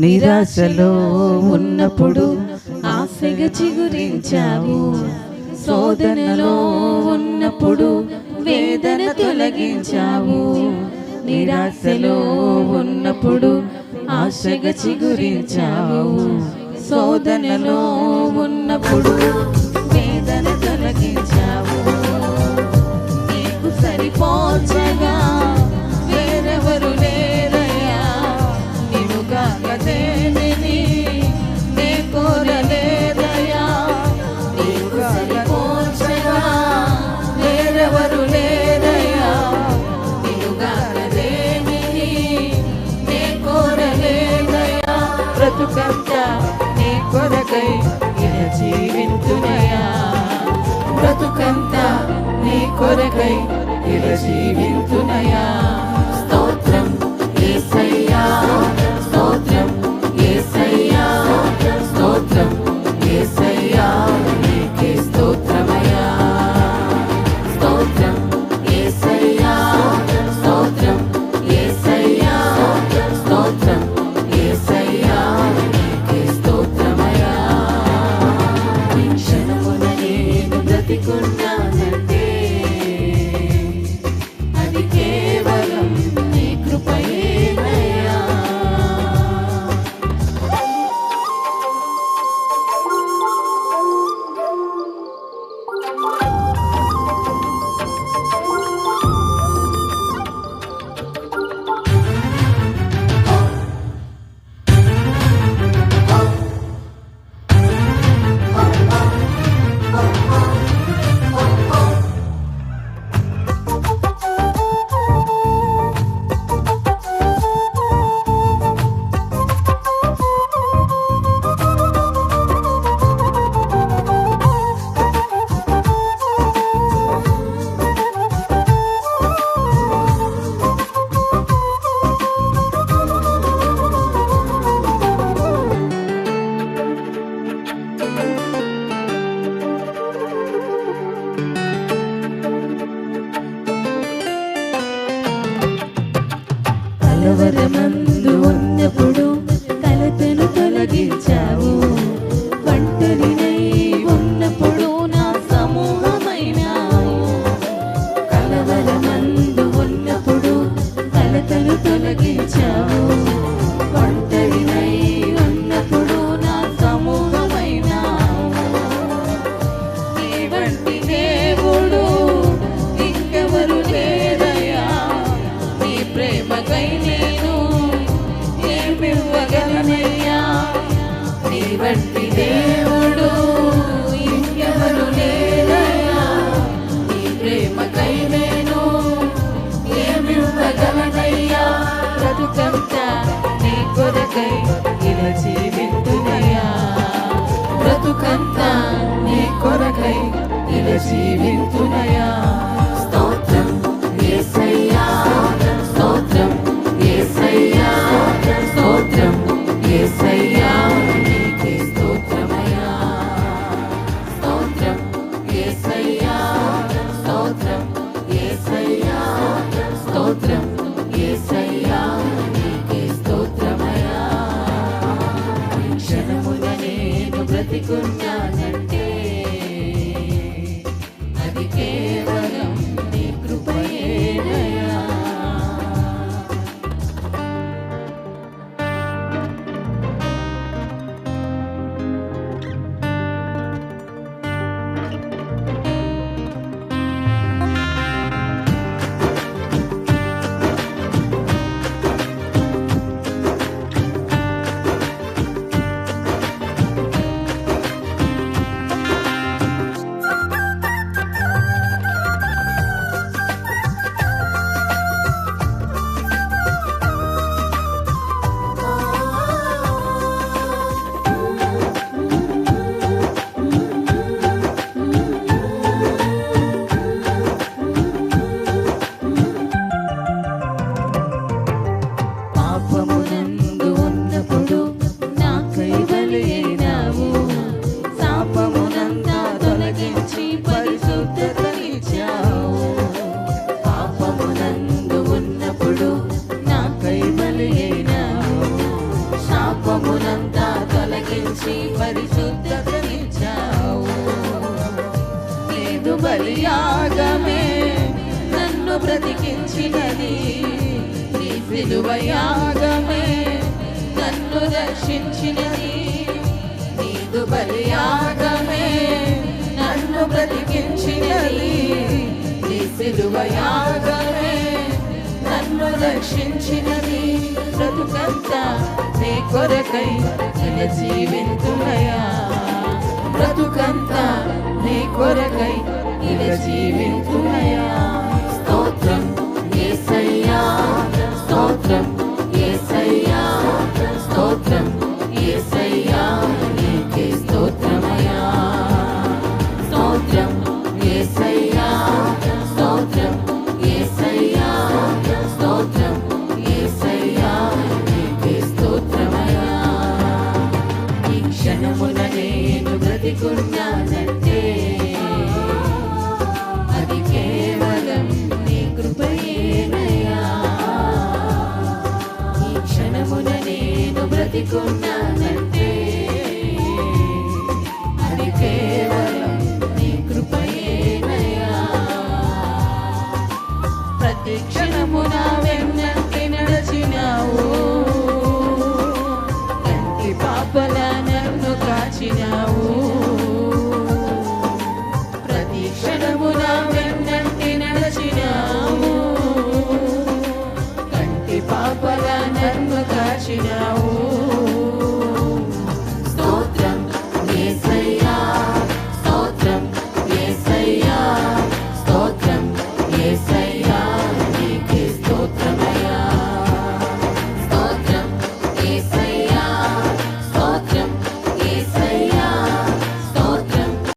నిరాశలో ఉన్నప్పుడు ఆశగా చిగురించావు, శోధనలో ఉన్నప్పుడు వేదన తొలగించావు. నిరాశలో ఉన్నప్పుడు ఆశగా చిగురించావు, శోధనలో ఉన్నప్పుడు వేదన తొలగించావు. నీకు సరిపోచగా వేరెవరు లేరయ్యా, నిన్నుగాక దేనిని నే కోరలేదయ్యా. నీకు సరిపోచగా వేరెవరు లేరయ్యా, నిన్నుగాక దేనిని నే కోరలేదయ్యా. బ్రతుకంతా నీ కొరకై ఇలా జీవింతునయ్యా, బ్రతుకంతా నీ కొరకై ఇలా జీవింతునయ్యా. స్తోత్రం యేసయ్యా, స్తోత్రం యేసయ్యా, స్తోత్రం యేసయ్యా, నీకే స్తోత్రమయ్యా. స్తోత్రం యేసయ్యా, స్తోత్రం యేసయ్యా, స్తోత్రం యేసయ్యా, నీకే స్తోత్రమయ్యా. ఈ క్షణమున నేను బ్రతికున్నానంటే అది కేవలం నీ కృపయేనయ్యా. కలవరమందు ఉన్నప్పుడు కలతను తొలగించావు, ఒంటరినై ఉన్నప్పుడు నా సమూహమైనావు. కలవరమందు ఉన్నప్పుడు కలతను తొలగించావు, ఒంటరినై ఉన్నప్పుడు నా సమూహమైనావు. నీ వంటి దేవుడు ఇంకెవరు లేరయ్యా, నీ ప్రేమకై నేను ఏమివ్వగలనయ్యా. నీ వంటి దేవుడు ఇంకెవరు లేరయ్యా, నీ ప్రేమకై నేను ఏమివ్వగలనయ్యా. బ్రతుకంతా నీ కొరకై ఇలా జీవింతునయ్యా, బ్రతుకంతా నీ కొరకై ఇలా జీవింతునయ్యా. స్తోత్రం యేసయ్యా, స్తోత్రం యేసయ్యా, స్తోత్రం యేసయ్యా, నీకే స్తోత్రమయ్యా. స్తోత్రం యేసయ్యా, స్తోత్రం యేసయ్యా, స్తోత్రం యేసయ్యా, నీకే స్తోత్రమయ్యా. ఈ క్షణమున నేను బ్రతికున్నానంటే అది కేవలం నీ కృపయేనయ్యా. మార్చి పరిశుద్ధతనిచ్చావు. లేదు బలియాగమే నన్ను బ్రతికించినది, నీ సిలువ యాగమే నన్ను రక్షించినది. నీదు బలియాగమే నన్ను బ్రతికించినది, నీ సిలువ యాగమే నన్ను రక్షించినది. బ్రతుకంతా నీ కొరకై ఇలా జీవింతునయా, బ్రతుకంతా నీ కొరకై ఇలా జీవింతునయా. స్తోత్రం యేసయ్యా, స్తోత్రం యేసయ్యా, స్తోత్రం యేసయ్యా, నీకే స్తోత్రమయ్యా. స్తోత్రం యేసయ్యా, స్తోత్రం యేసయ్యా, స్తోత్రం యేసయ్యా, నీకే స్తోత్రమయ్యా. ఈ క్షణమున నేను బ్రతికున్నానంటే అది కేవలం నీ కృపయేనయ్యా. ఈ క్షణమున నేను బ్రతికున్నానంటే అది కేవలం నీ కృపయేనయ్యా. ప్రతి క్షణమున వెన్నంటి నడచినావు, కంటి పాపల నన్ను కాచినావు. ప్రతి క్షణమున వెన్నంటి నడచినావు, కంటి పాపల నన్ను కాచినావు.